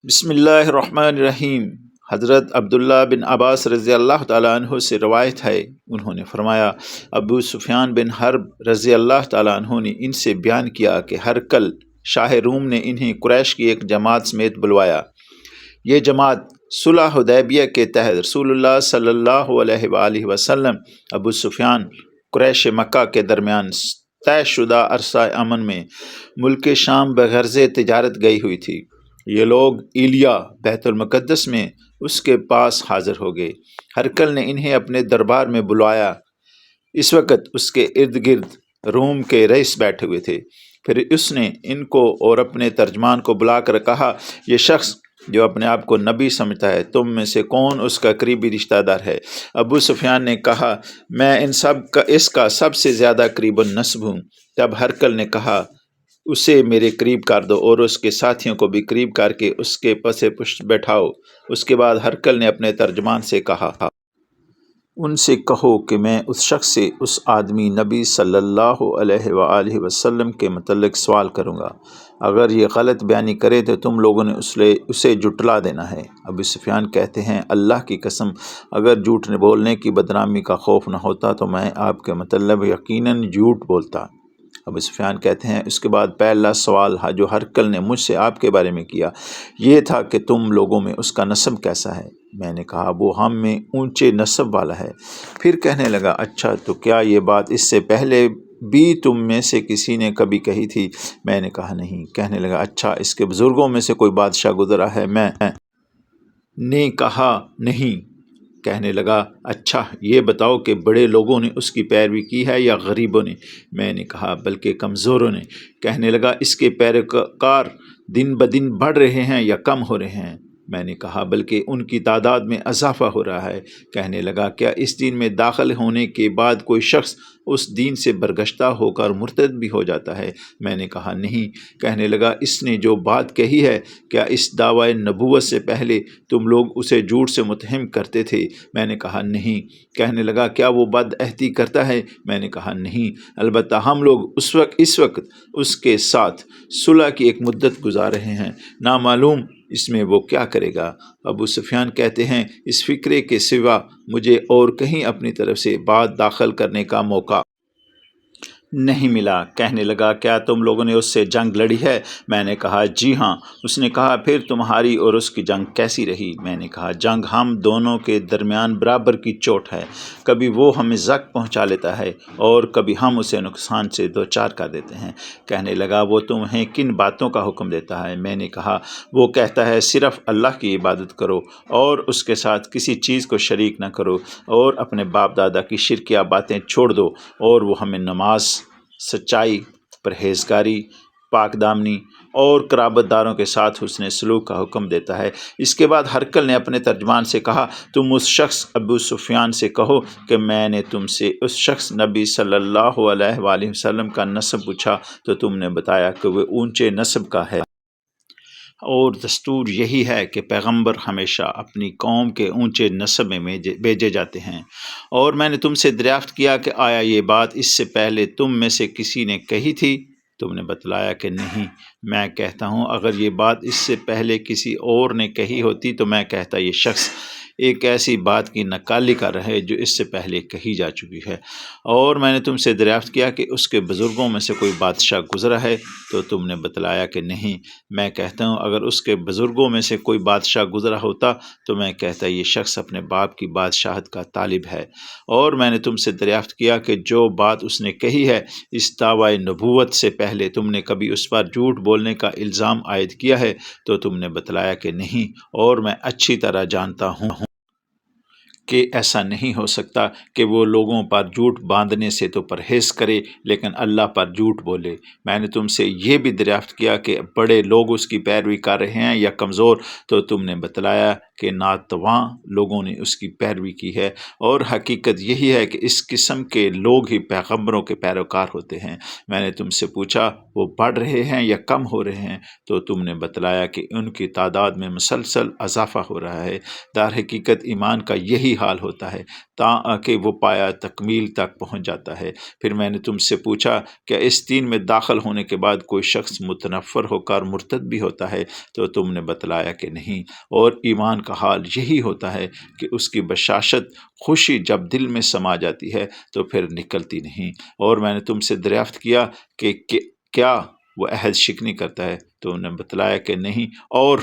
بسم اللہ الرحمن الرحیم۔ حضرت عبداللہ بن عباس رضی اللہ تعالیٰ عنہ سے روایت ہے، انہوں نے فرمایا ابو سفیان بن حرب رضی اللہ تعالیٰ عنہ نے ان سے بیان کیا کہ ہرقل شاہ روم نے انہیں قریش کی ایک جماعت سمیت بلوایا۔ یہ جماعت صلح حدیبیہ کے تحت رسول اللہ صلی اللہ علیہ وآلہ وسلم ابو سفیان قریش مکہ کے درمیان طے شدہ عرصہ امن میں ملک شام بغرض تجارت گئی ہوئی تھی۔ یہ لوگ ایلیا بیت المقدس میں اس کے پاس حاضر ہو گئے۔ ہرقل نے انہیں اپنے دربار میں بلوایا۔ اس وقت اس کے ارد گرد روم کے رئیس بیٹھے ہوئے تھے۔ پھر اس نے ان کو اور اپنے ترجمان کو بلا کر کہا، یہ شخص جو اپنے آپ کو نبی سمجھتا ہے، تم میں سے کون اس کا قریبی رشتہ دار ہے؟ ابو سفیان نے کہا، میں اس کا سب سے زیادہ قریب النسب ہوں۔ تب ہرقل نے کہا، اسے میرے قریب کر دو اور اس کے ساتھیوں کو بھی قریب کر کے اس کے پس پشت بیٹھاؤ۔ اس کے بعد ہرقل نے اپنے ترجمان سے کہا، ان سے کہو کہ میں اس شخص سے اس آدمی نبی صلی اللہ علیہ وآلہ وسلم کے متعلق سوال کروں گا۔ اگر یہ غلط بیانی کرے تو تم لوگوں نے اسے جھٹلا دینا ہے۔ ابو سفیان کہتے ہیں، اللہ کی قسم، اگر جھوٹ بولنے کی بدنامی کا خوف نہ ہوتا تو میں آپ کے مطلب یقیناً جھوٹ بولتا۔ ابو سفیان کہتے ہیں، اس کے بعد پہلا سوال جو ہرقل نے مجھ سے آپ کے بارے میں کیا یہ تھا کہ تم لوگوں میں اس کا نسب کیسا ہے؟ میں نے کہا، وہ ہم میں اونچے نسب والا ہے۔ پھر کہنے لگا، اچھا تو کیا یہ بات اس سے پہلے بھی تم میں سے کسی نے کبھی کہی تھی؟ میں نے کہا، نہیں۔ کہنے لگا، اچھا اس کے بزرگوں میں سے کوئی بادشاہ گزرا ہے؟ میں نے کہا، نہیں۔ کہنے لگا، اچھا یہ بتاؤ کہ بڑے لوگوں نے اس کی پیروی کی ہے یا غریبوں نے؟ میں نے کہا، بلکہ کمزوروں نے۔ کہنے لگا، اس کے پیروکار دن بدن بڑھ رہے ہیں یا کم ہو رہے ہیں؟ میں نے کہا، بلکہ ان کی تعداد میں اضافہ ہو رہا ہے۔ کہنے لگا، کیا اس دین میں داخل ہونے کے بعد کوئی شخص اس دین سے برگشتہ ہو کر مرتد بھی ہو جاتا ہے؟ میں نے کہا، نہیں۔ کہنے لگا، اس نے جو بات کہی ہے، کیا اس دعوی نبوت سے پہلے تم لوگ اسے جھوٹ سے متہم کرتے تھے؟ میں نے کہا، نہیں۔ کہنے لگا، کیا وہ بد عہدی کرتا ہے؟ میں نے کہا، نہیں، البتہ ہم لوگ اس وقت اس کے ساتھ صلح کی ایک مدت گزار رہے ہیں، نامعلوم اس میں وہ کیا کرے گا۔ ابو سفیان کہتے ہیں، اس فکرے کے سوا مجھے اور کہیں اپنی طرف سے بات داخل کرنے کا موقع نہیں ملا۔ کہنے لگا، کیا تم لوگوں نے اس سے جنگ لڑی ہے؟ میں نے کہا، جی ہاں۔ اس نے کہا، پھر تمہاری اور اس کی جنگ کیسی رہی؟ میں نے کہا، جنگ ہم دونوں کے درمیان برابر کی چوٹ ہے، کبھی وہ ہمیں زخم پہنچا لیتا ہے اور کبھی ہم اسے نقصان سے دوچار کر دیتے ہیں۔ کہنے لگا، وہ تمہیں کن باتوں کا حکم دیتا ہے؟ میں نے کہا، وہ کہتا ہے صرف اللہ کی عبادت کرو اور اس کے ساتھ کسی چیز کو شریک نہ کرو اور اپنے باپ دادا کی شرکیہ باتیں چھوڑ دو، اور وہ ہمیں نماز، سچائی، پرہیزگاری، پاک دامنی اور قرابت داروں کے ساتھ حسن سلوک کا حکم دیتا ہے۔ اس کے بعد ہرقل نے اپنے ترجمان سے کہا، تم اس شخص ابو سفیان سے کہو کہ میں نے تم سے اس شخص نبی صلی اللہ علیہ وآلہ وسلم کا نسب پوچھا تو تم نے بتایا کہ وہ اونچے نسب کا ہے، اور دستور یہی ہے کہ پیغمبر ہمیشہ اپنی قوم کے اونچے نسب میں بھیجے جاتے ہیں۔ اور میں نے تم سے دریافت کیا کہ آیا یہ بات اس سے پہلے تم میں سے کسی نے کہی تھی؟ تم نے بتلایا کہ نہیں۔ میں کہتا ہوں، اگر یہ بات اس سے پہلے کسی اور نے کہی ہوتی تو میں کہتا، یہ شخص ایک ایسی بات کی نقالی کر رہا ہے جو اس سے پہلے کہی جا چکی ہے۔ اور میں نے تم سے دریافت کیا کہ اس کے بزرگوں میں سے کوئی بادشاہ گزرا ہے تو تم نے بتلایا کہ نہیں۔ میں کہتا ہوں، اگر اس کے بزرگوں میں سے کوئی بادشاہ گزرا ہوتا تو میں کہتا، یہ شخص اپنے باپ کی بادشاہت کا طالب ہے۔ اور میں نے تم سے دریافت کیا کہ جو بات اس نے کہی ہے، اس دعوی نبوت سے پہلے تم نے کبھی اس پر جھوٹ بولنے کا الزام عائد کیا ہے تو تم نے بتلایا کہ نہیں۔ اور میں اچھی طرح جانتا ہوں کہ ایسا نہیں ہو سکتا کہ وہ لوگوں پر جھوٹ باندھنے سے تو پرہیز کرے لیکن اللہ پر جھوٹ بولے۔ میں نے تم سے یہ بھی دریافت کیا کہ بڑے لوگ اس کی پیروی کر رہے ہیں یا کمزور تو تم نے بتلایا کہ ناتواں لوگوں نے اس کی پیروی کی ہے، اور حقیقت یہی ہے کہ اس قسم کے لوگ ہی پیغمبروں کے پیروکار ہوتے ہیں۔ میں نے تم سے پوچھا وہ بڑھ رہے ہیں یا کم ہو رہے ہیں، تو تم نے بتلایا کہ ان کی تعداد میں مسلسل اضافہ ہو رہا ہے۔ در حقیقت ایمان کا یہی حال ہوتا ہے تاکہ وہ پایا تکمیل تک پہنچ جاتا ہے۔ پھر میں نے تم سے پوچھا کہ اس دین میں داخل ہونے کے بعد کوئی شخص متنفر ہو کر مرتد بھی ہوتا ہے، تو تم نے بتلایا کہ نہیں، اور ایمان کا حال یہی ہوتا ہے کہ اس کی بشاشت خوشی جب دل میں سما جاتی ہے تو پھر نکلتی نہیں۔ اور میں نے تم سے دریافت کیا کہ کیا وہ عہد شکنی کرتا ہے، تو انہیں بتلایا کہ نہیں، اور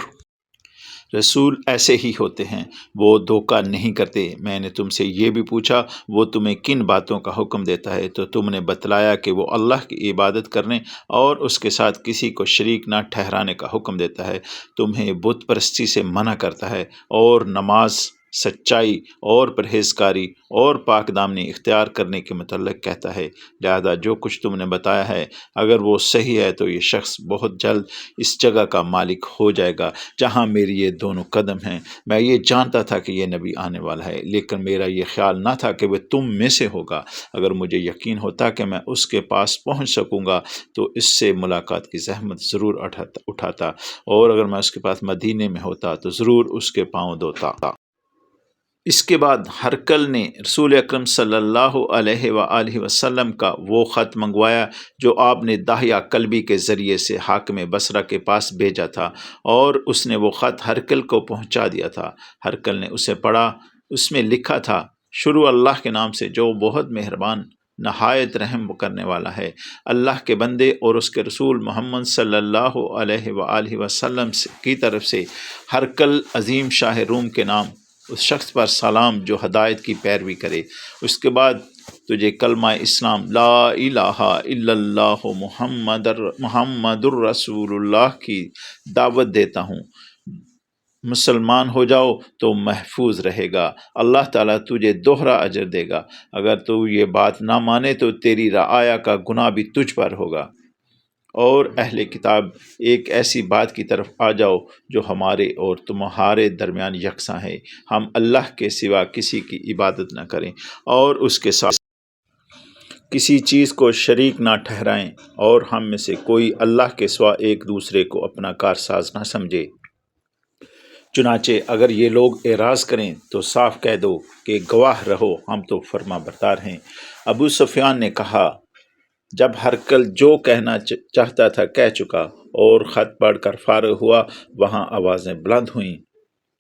رسول ایسے ہی ہوتے ہیں، وہ دھوکہ نہیں کرتے۔ میں نے تم سے یہ بھی پوچھا وہ تمہیں کن باتوں کا حکم دیتا ہے، تو تم نے بتلایا کہ وہ اللہ کی عبادت کرنے اور اس کے ساتھ کسی کو شریک نہ ٹھہرانے کا حکم دیتا ہے، تمہیں بت پرستی سے منع کرتا ہے، اور نماز، سچائی اور پرہیزکاری اور پاک دامنی اختیار کرنے کے متعلق کہتا ہے۔ لہذا جو کچھ تم نے بتایا ہے اگر وہ صحیح ہے تو یہ شخص بہت جلد اس جگہ کا مالک ہو جائے گا جہاں میری یہ دونوں قدم ہیں۔ میں یہ جانتا تھا کہ یہ نبی آنے والا ہے، لیکن میرا یہ خیال نہ تھا کہ وہ تم میں سے ہوگا۔ اگر مجھے یقین ہوتا کہ میں اس کے پاس پہنچ سکوں گا تو اس سے ملاقات کی زحمت ضرور اٹھاتا، اور اگر میں اس کے پاس مدینے میں ہوتا تو ضرور اس کے پاؤں دھوتا۔ اس کے بعد ہرقل نے رسول اکرم صلی اللہ علیہ وآلہ وسلم کا وہ خط منگوایا جو آپ نے داہیہ کلبی کے ذریعے سے حاکم بصرہ کے پاس بھیجا تھا، اور اس نے وہ خط ہرقل کو پہنچا دیا تھا۔ ہرقل نے اسے پڑھا۔ اس میں لکھا تھا، شروع اللہ کے نام سے جو بہت مہربان نہایت رحم کرنے والا ہے۔ اللہ کے بندے اور اس کے رسول محمد صلی اللہ علیہ وآلہ وسلم کی طرف سے ہرقل عظیم شاہ روم کے نام اس شخص پر سلام جو ہدایت کی پیروی کرے۔ اس کے بعد تجھے کلمہ اسلام لا الہ الا اللہ محمد الرسول اللہ کی دعوت دیتا ہوں۔ مسلمان ہو جاؤ تو محفوظ رہے گا، اللہ تعالیٰ تجھے دوہرا اجر دے گا۔ اگر تو یہ بات نہ مانے تو تیری رعایا کا گناہ بھی تجھ پر ہوگا، اور اہل کتاب ایک ایسی بات کی طرف آ جاؤ جو ہمارے اور تمہارے درمیان یکساں ہے، ہم اللہ کے سوا کسی کی عبادت نہ کریں اور اس کے ساتھ کسی چیز کو شریک نہ ٹھہرائیں، اور ہم میں سے کوئی اللہ کے سوا ایک دوسرے کو اپنا کارساز نہ سمجھے۔ چنانچہ اگر یہ لوگ اعراض کریں تو صاف کہہ دو کہ گواہ رہو ہم تو فرما بردار ہیں۔ ابو سفیان نے کہا، جب ہرقل جو کہنا چاہتا تھا کہہ چکا اور خط پڑھ کر فارغ ہوا، وہاں آوازیں بلند ہوئیں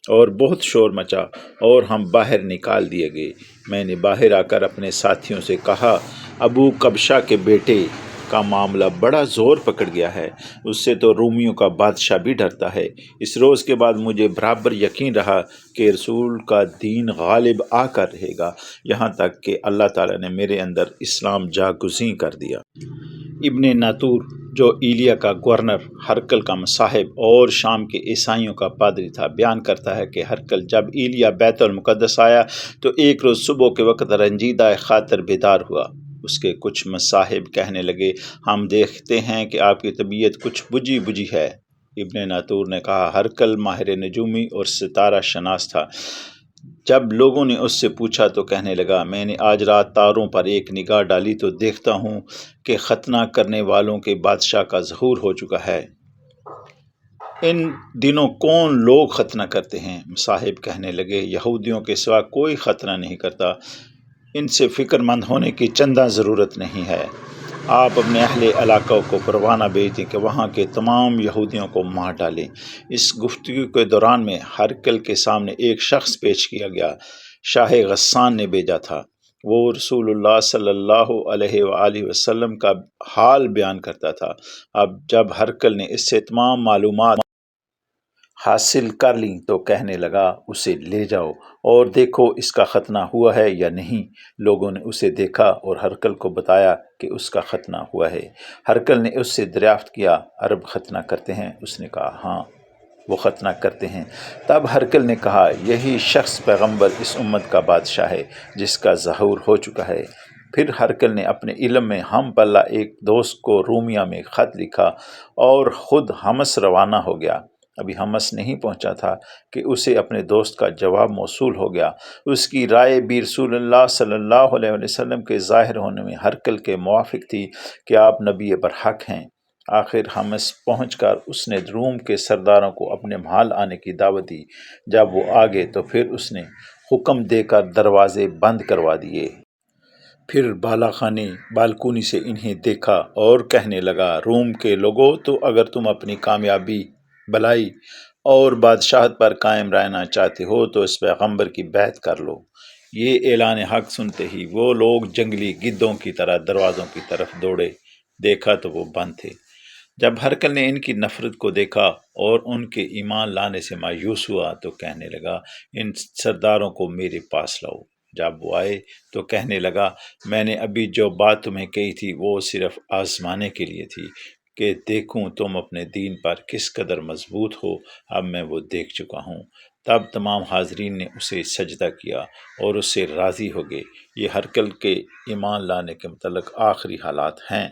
اور بہت شور مچا اور ہم باہر نکال دیے گئے۔ میں نے باہر آ کر اپنے ساتھیوں سے کہا، ابو قبشہ کے بیٹے کا معاملہ بڑا زور پکڑ گیا ہے، اس سے تو رومیوں کا بادشاہ بھی ڈرتا ہے۔ اس روز کے بعد مجھے برابر یقین رہا کہ رسول کا دین غالب آ کر رہے گا، یہاں تک کہ اللہ تعالیٰ نے میرے اندر اسلام جاگزیں کر دیا۔ ابن ناطور جو ایلیا کا گورنر، ہرقل کا مصاحب اور شام کے عیسائیوں کا پادری تھا، بیان کرتا ہے کہ ہرقل جب ایلیا بیت المقدس آیا تو ایک روز صبح کے وقت رنجیدہ خاطر بیدار ہوا۔ اس کے کچھ مصاحب کہنے لگے، ہم دیکھتے ہیں کہ آپ کی طبیعت کچھ بجھی بجھی ہے۔ ابن ناطور نے کہا، ہرقل ماہر نجومی اور ستارہ شناس تھا۔ جب لوگوں نے اس سے پوچھا تو کہنے لگا، میں نے آج رات تاروں پر ایک نگاہ ڈالی تو دیکھتا ہوں کہ ختنہ کرنے والوں کے بادشاہ کا ظہور ہو چکا ہے۔ ان دنوں کون لوگ ختنہ کرتے ہیں؟ مصاحب کہنے لگے، یہودیوں کے سوا کوئی ختنہ نہیں کرتا، ان سے فکر مند ہونے کی چندہ ضرورت نہیں ہے۔ آپ اپنے اہل علاقہ کو پروانہ بھیج دیں کہ وہاں کے تمام یہودیوں کو مار ڈالیں۔ اس گفتگو کے دوران میں ہرقل کے سامنے ایک شخص پیش کیا گیا، شاہ غسان نے بھیجا تھا۔ وہ رسول اللہ صلی اللہ علیہ وآلہ وسلم کا حال بیان کرتا تھا۔ اب جب ہرقل نے اس سے تمام معلومات حاصل کر لیں تو کہنے لگا، اسے لے جاؤ اور دیکھو اس کا ختنہ ہوا ہے یا نہیں۔ لوگوں نے اسے دیکھا اور ہرقل کو بتایا کہ اس کا ختنہ ہوا ہے۔ ہرقل نے اس سے دریافت کیا، عرب ختنہ کرتے ہیں؟ اس نے کہا، ہاں وہ ختنہ کرتے ہیں۔ تب ہرقل نے کہا، یہی شخص پیغمبر اس امت کا بادشاہ ہے جس کا ظہور ہو چکا ہے۔ پھر ہرقل نے اپنے علم میں ہم پلہ ایک دوست کو رومیہ میں خط لکھا اور خود حمص روانہ ہو گیا۔ ابھی حمص نہیں پہنچا تھا کہ اسے اپنے دوست کا جواب موصول ہو گیا۔ اس کی رائے بھی رسول اللہ صلی اللہ علیہ وسلم کے ظاہر ہونے میں ہرقل کے موافق تھی کہ آپ نبی برحق ہیں۔ آخر حمص پہنچ کر اس نے روم کے سرداروں کو اپنے محل آنے کی دعوت دی۔ جب وہ آگے تو پھر اس نے حکم دے کر دروازے بند کروا دیے۔ پھر بالاخانے بالکونی سے انہیں دیکھا اور کہنے لگا، روم کے لوگو، تو اگر تم اپنی کامیابی، بھلائی اور بادشاہت پر قائم رہنا چاہتے ہو تو اس پیغمبر کی بیعت کر لو۔ یہ اعلان حق سنتے ہی وہ لوگ جنگلی گدھوں کی طرح دروازوں کی طرف دوڑے۔ دیکھا تو وہ بند تھے۔ جب ہرقل نے ان کی نفرت کو دیکھا اور ان کے ایمان لانے سے مایوس ہوا تو کہنے لگا، ان سرداروں کو میرے پاس لاؤ۔ جب وہ آئے تو کہنے لگا، میں نے ابھی جو بات تمہیں کہی تھی وہ صرف آزمانے کے لیے تھی کہ دیکھوں تم اپنے دین پر کس قدر مضبوط ہو۔ اب میں وہ دیکھ چکا ہوں۔ تب تمام حاضرین نے اسے سجدہ کیا اور اس سے راضی ہو گئے۔ یہ ہرقل کے ایمان لانے کے متعلق آخری حالات ہیں۔